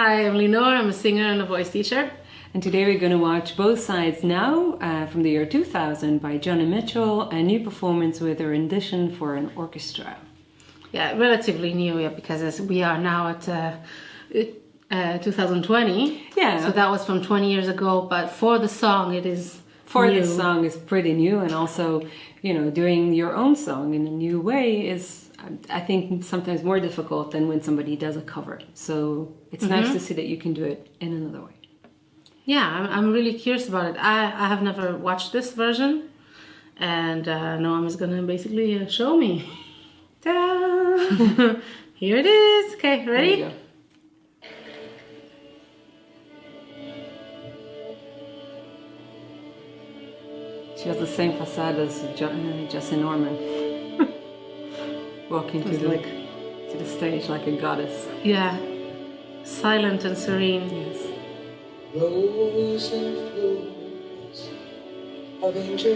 Hi, I'm Lenore. I'm a singer and a voice teacher. And today we're going to watch Both Sides Now from the year 2000 by Joni Mitchell, a new performance with a rendition for an orchestra. Yeah, relatively new, because as we are now at 2020. Yeah. So that was from 20 years ago, but for the song it is new. The song is pretty new, and also, doing your own song in a new way is, I think, sometimes more difficult than when somebody does a cover. So it's nice to see that you can do it in another way. Yeah, I'm really curious about it. I have never watched this version, and Noam is gonna basically show me. Ta-da! Here it is. Okay, ready? There you go. She has the same facade as Jessie Norman. Walking to the stage like a goddess. Yeah, silent and serene. Yes. Rose and flowers of angel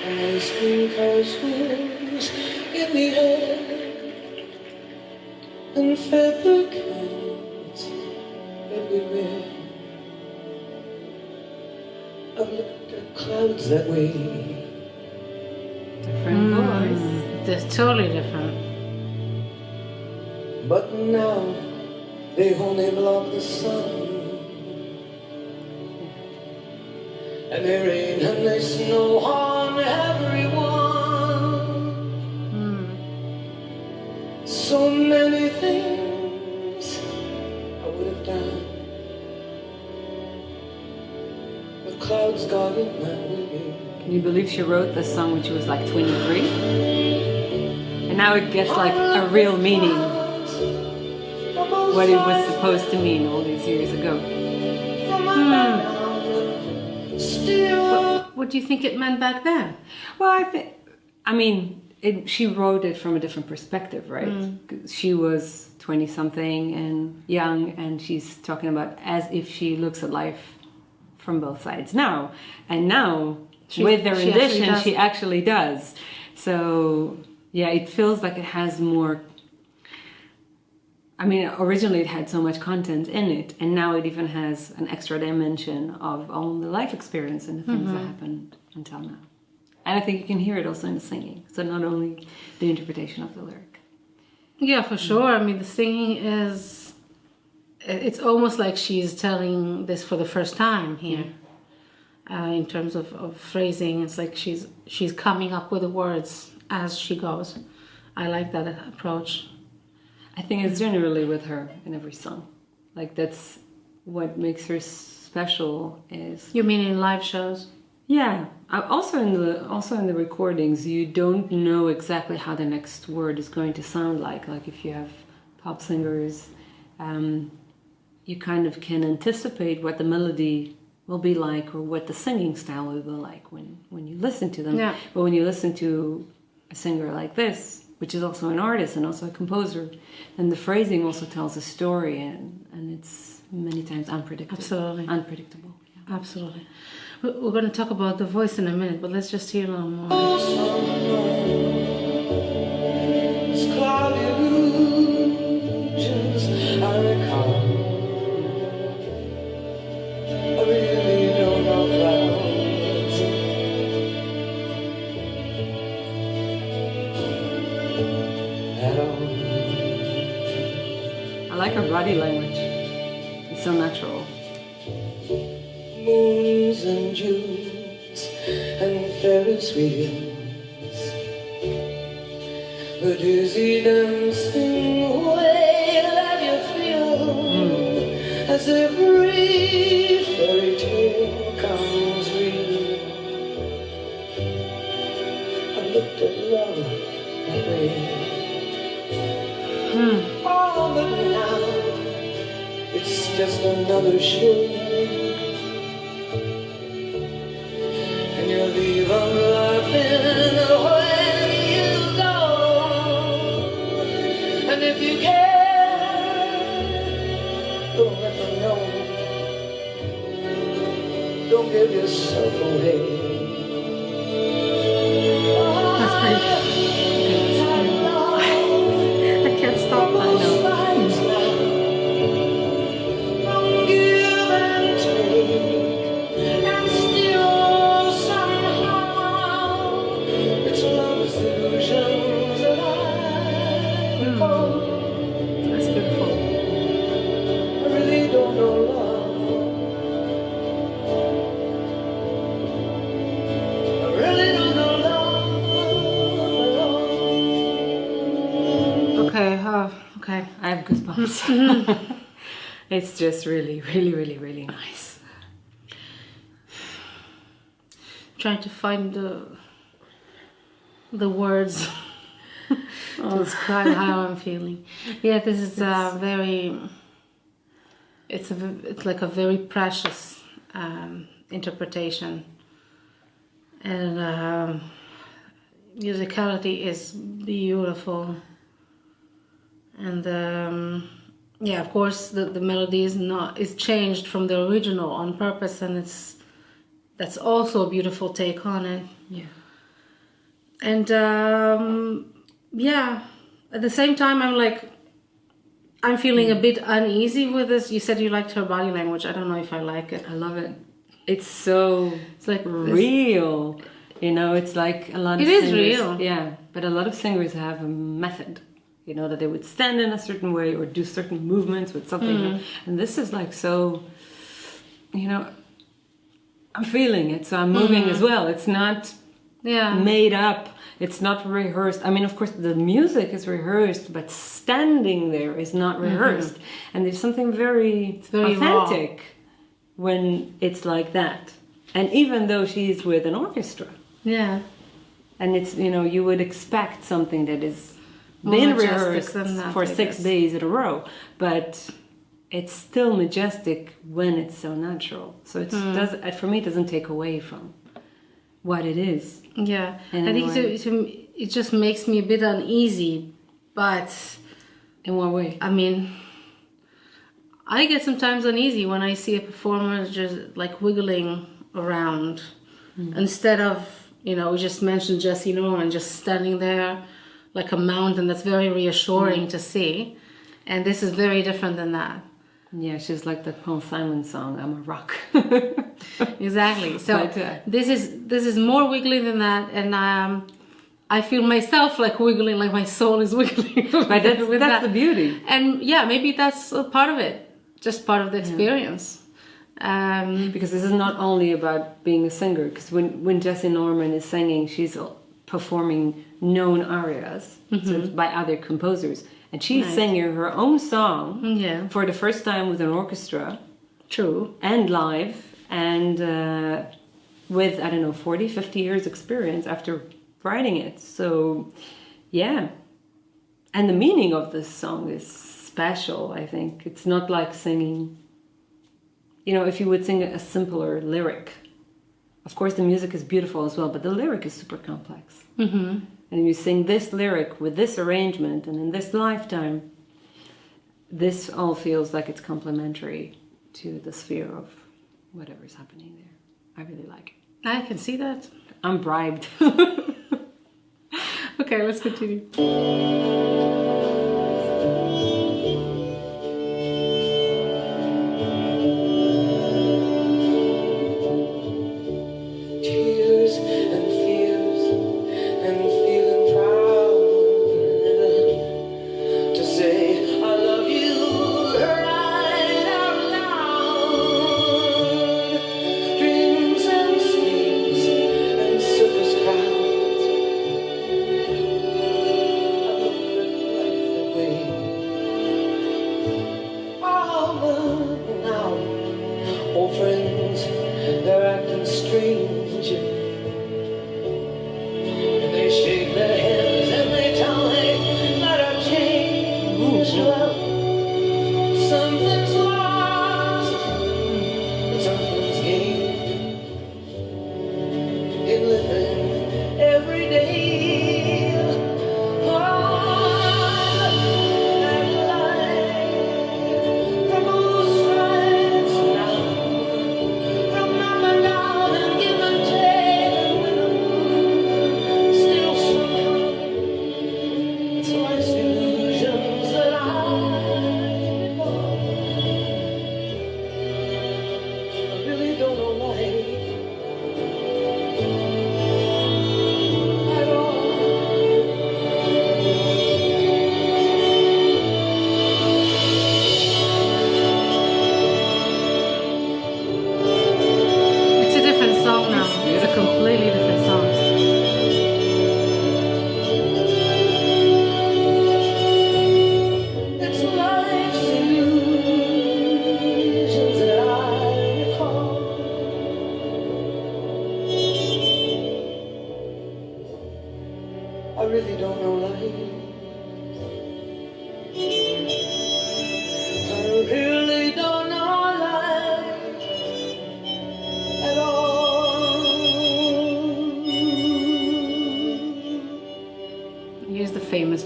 and ice cream castles in the air and feather canyons everywhere. I've looked at clouds that way. Different voice. They're totally different. But now they only block the sun, and they rain and they snow on everyone. So many things I would have done, but clouds got in my way. Can you believe she wrote this song when she was like 23? And now it gets like a real meaning. What it was supposed to mean all these years ago. What do you think it meant back then? Well, she wrote it from a different perspective, right? She was 20-something and young, and she's talking about as if she looks at life from both sides now. And now, with the rendition, she actually does. So, yeah, it feels like it has more... originally it had so much content in it, and now it even has an extra dimension of all the life experience and the things that happened until now. And I think you can hear it also in the singing, so not only the interpretation of the lyric. Yeah, for sure. The singing is... It's almost like she's telling this for the first time here. In terms of phrasing, it's like she's coming up with the words as she goes. I like that approach. I think it's generally with her in every song. Like, that's what makes her special is... You mean in live shows? Yeah. Also in the recordings, you don't know exactly how the next word is going to sound like. Like, if you have pop singers, you kind of can anticipate what the melody will be like or what the singing style will be like when you listen to them. Yeah. But when you listen to a singer like this, which is also an artist and also a composer, and the phrasing also tells a story, and it's many times unpredictable. Absolutely. Unpredictable. Yeah. Absolutely. We're going to talk about the voice in a minute, but let's just hear a little more. It's cloudy illusions I recall. I really don't know clouds at all. I like her body language. It's so natural. Moons and Junes and Ferris wheels, the dizzy dancing way that you feel as every fairy tale comes real. I looked at love that way. Oh, but now it's just another show. And you leave them laughing when you go. And if you care, don't let them know. Don't give yourself away. That's pretty. I can't stop. I know. Okay. I have goosebumps. It's just really, really, really, really nice. Trying to find the words to describe how I'm feeling. Yeah, this is very. It's like a very precious interpretation, and musicality is beautiful, and yeah, of course the melody is changed from the original on purpose, and that's also a beautiful take on it. Yeah. And yeah, at the same time, I'm feeling a bit uneasy with this. You said you liked her body language. I don't know if I like it. I love it. It's like real. It's like a lot of singers. It is singers, real. Yeah, but a lot of singers have a method. That they would stand in a certain way or do certain movements with something. And this is like so, I'm feeling it. So I'm moving as well. It's not made up. It's not rehearsed. I mean, of course, the music is rehearsed, but standing there is not rehearsed. And there's something very authentic raw when it's like that. And even though she's with an orchestra. Yeah. And it's, you would expect something that is More been majestic rehearsed than that, for I 6 guess. days in a row. But it's still majestic when it's so natural. So for me, it doesn't take away from what it is. Yeah, In I a think way. it just makes me a bit uneasy, but In what way? I mean, I get sometimes uneasy when I see a performer just like wiggling around instead of, we just mentioned Jessie Norman just standing there like a mountain. That's very reassuring to see, and this is very different than that. Yeah, she's like the Paul Simon song, I'm a rock. Exactly. So But, this is more wiggly than that, and I feel myself like wiggling, like my soul is wiggling. But that's the beauty. And yeah, maybe that's a part of it, just part of the experience. Because this is not only about being a singer, because when Jessie Norman is singing, she's performing known arias so it's by other composers. And she's singing her own song for the first time with an orchestra. True. And live, and with, 40, 50 years experience after writing it. So, yeah. And the meaning of this song is special, I think. It's not like singing, if you would sing a simpler lyric. Of course, the music is beautiful as well, but the lyric is super complex. Mm-hmm. And you sing this lyric with this arrangement and in this lifetime, this all feels like it's complementary to the sphere of whatever's happening there. I really like it. I can see that. I'm bribed. Okay, let's continue. Tears and fears and feeling proud to say I love you right out loud. Dreams and schemes and circus crowds. I look at life that way. Oh, but now, old friends, they're acting strange. And they shake their heads and they tell me that I've changed. Well, something's lost and something's gained in living every day. On that life from all sides now. From up and down and give and take, still strong. It's life's illusions that I know.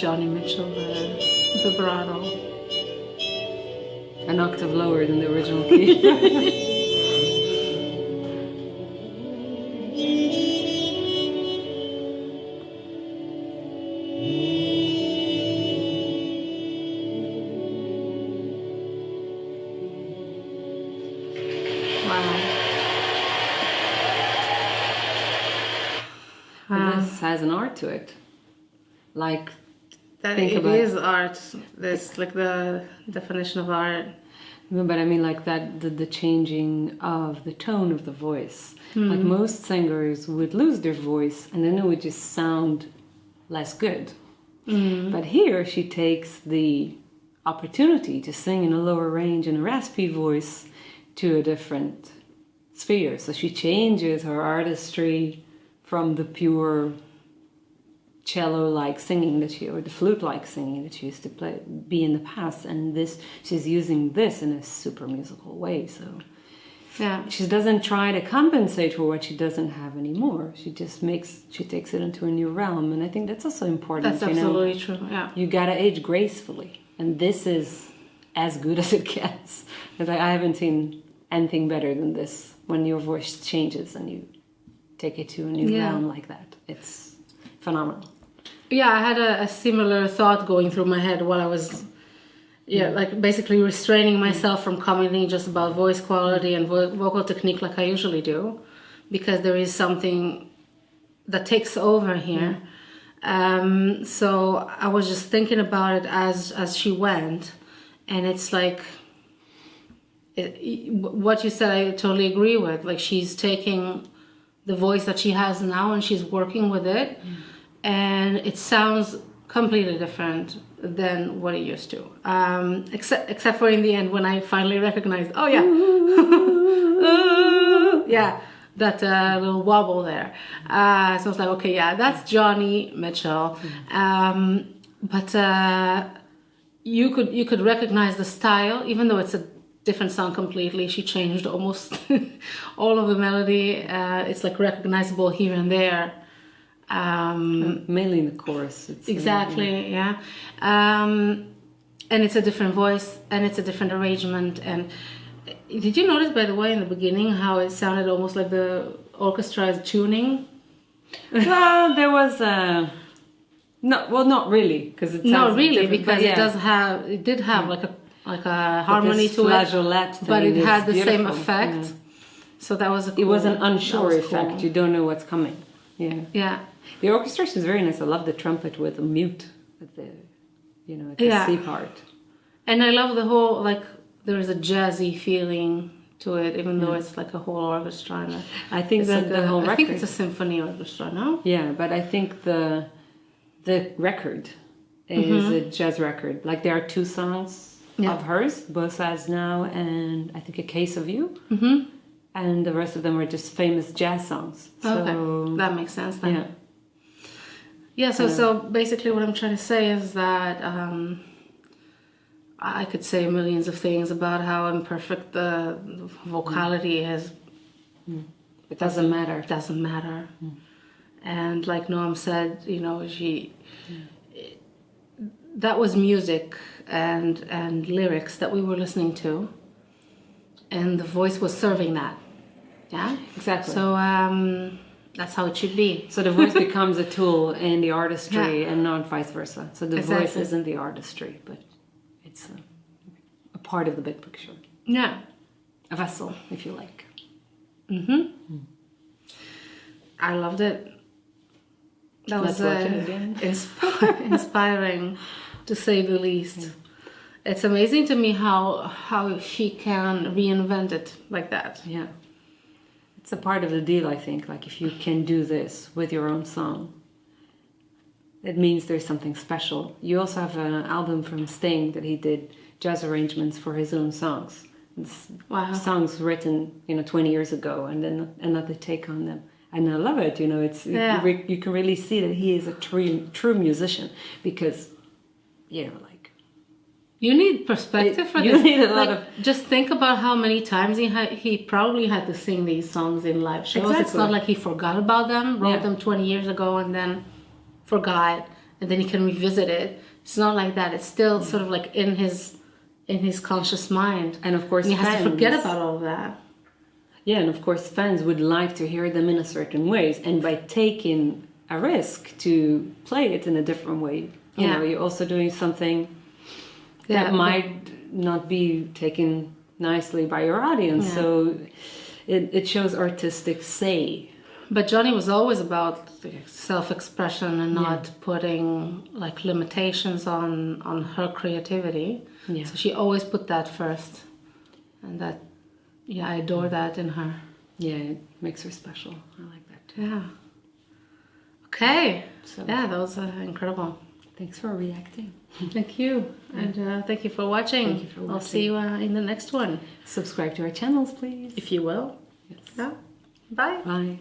Joni Mitchell vibrato. An octave lower than the original key. This has an art to it. Like, That think it about is art. That's like the definition of art. no, but I mean, like that, the changing of the tone of the voice. Like most singers would lose their voice and then it would just sound less good. But here she takes the opportunity to sing in a lower range in a raspy voice to a different sphere. So she changes her artistry from the pure cello-like singing that she, or the flute-like singing that she used to be in the past, and this she's using this in a super musical way. So Yeah. she doesn't try to compensate for what she doesn't have anymore. She just takes it into a new realm, and I think that's also important. That's absolutely true. Yeah. You gotta age gracefully, and this is as good as it gets. Because I haven't seen anything better than this. When your voice changes and you take it to a new realm like that, it's phenomenal. Yeah, I had a similar thought going through my head while I was, like basically restraining myself from commenting just about voice quality and vocal technique like I usually do, because there is something that takes over here. So I was just thinking about it as she went, and it's like what you said. I totally agree with. Like, she's taking the voice that she has now and she's working with it. And it sounds completely different than what it used to. Except for in the end when I finally recognized, oh yeah, yeah, that little wobble there. So I was like, okay, yeah, that's Joni Mitchell. But you could recognize the style, even though it's a different song completely. She changed almost all of the melody. It's like recognizable here and there. Mainly in the chorus. It's, exactly, yeah. And it's a different voice and it's a different arrangement. And did you notice, by the way, in the beginning how it sounded almost like the orchestra's tuning? Well, there was not really, because it sounds not really, different, because it did have like a harmony to it, but it had the same effect. Yeah. So that was it was an unsure was effect. cool. You don't know what's coming. Yeah. Yeah. The orchestration is very nice. I love the trumpet with a mute at the, at the C part. And I love the whole, like, there's a jazzy feeling to it, even though it's like a whole orchestra. And I think that like the whole record. I think it's a symphony orchestra, no? Yeah, but I think the record is a jazz record. Like, there are two songs of hers, Both As Now and I think A Case of You. Mm-hmm. And the rest of them are just famous jazz songs. So, okay, that makes sense then. Yeah. Yeah, so basically what I'm trying to say is that I could say millions of things about how imperfect the vocality is. It doesn't matter. It doesn't matter. And like Noam said, that was music and lyrics that we were listening to. And the voice was serving that. Yeah? Exactly. So that's how it should be. So the voice becomes a tool in the artistry and not vice versa. So the Exactly. voice isn't the artistry, but it's a part of the big picture. Yeah. A vessel, if you like. I loved it. That Let's was watch it again. inspiring, to say the least. Yeah. It's amazing to me how she can reinvent it like that. Yeah. It's a part of the deal, I think. Like, if you can do this with your own song, it means there's something special. You also have an album from Sting that he did jazz arrangements for his own songs. Wow. Songs written, 20 years ago, and then another take on them. And I love it, it's you can really see that he is a true musician, because, you need perspective for this. You need a lot of... Just think about how many times he probably had to sing these songs in live shows. Exactly. It's not like he forgot about them, wrote them 20 years ago and then forgot and then he can revisit it. It's not like that. It's still sort of like in his conscious mind. And of course, And he has to fans- forget about all of that. Yeah, and of course, fans would like to hear them in a certain ways, and by taking a risk to play it in a different way, you know, you're also doing something that might not be taken nicely by your audience. So it shows artistic say. But Joni was always about self-expression and not putting like limitations on her creativity. Yeah. So she always put that first, and that, I adore that in her. Yeah, it makes her special. I like that too. Yeah. Okay. So- that was incredible. Thanks for reacting. Thank you, and thank you for watching. Thank you for I'll watching. see you in the next one, Subscribe to our channels, please. if you will. Yes. Yeah. Bye. Bye.